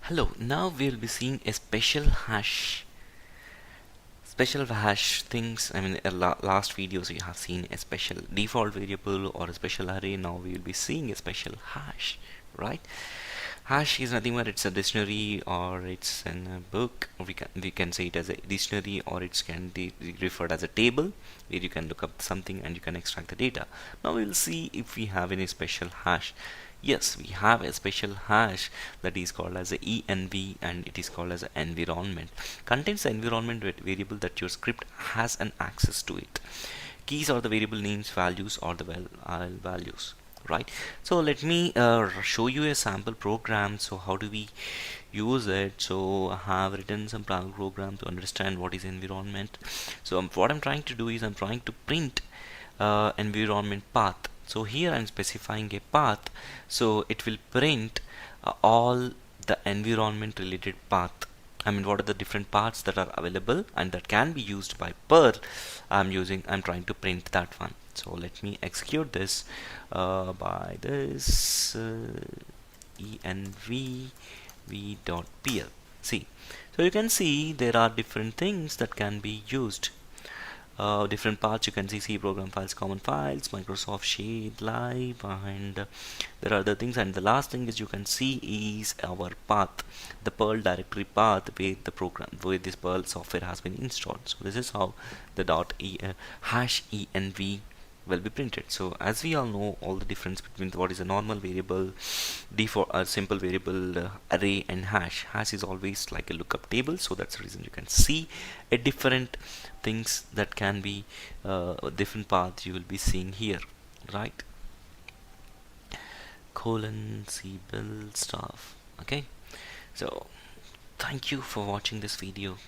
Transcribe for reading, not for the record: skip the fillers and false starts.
Hello, now we'll be seeing a special hash things. I mean, last videos you have seen a special default variable or a special array. Now we will be seeing a special hash, right? Hash is nothing but it's a dictionary, or it's in a book. We can say it as a dictionary, or it can be referred as a table where you can look up something and you can extract the data. Now we will see if we have any special hash. Yes, we have a special hash that is called as a env, and it is called as an environment. Contains the environment variable that your script has an access to it. Keys are the variable names, values, or the values, right? So let me show you a sample program. So how do we use it? So I have written some program to understand what is environment. So what I'm trying to do is I'm trying to print environment path. So here I'm specifying a path, so it will print all the environment related path. I mean, what are the different paths that are available and that can be used by Perl. I'm trying to print that one. So let me execute this by this env v.pl. See, so you can see there are different things that can be used. Different parts you can see: C program files, common files, Microsoft Shade Live, and there are other things. And the last thing is you can see is our path, the Perl directory path where the program, where this Perl software has been installed. So this is how the hash env will be printed. So as we all know, all the difference between what is a normal variable, default simple variable, array, and hash is always like a lookup table. So that's the reason you can see a different things that can be different paths you will be seeing here, right? Colon C build stuff. Okay, so thank you for watching this video.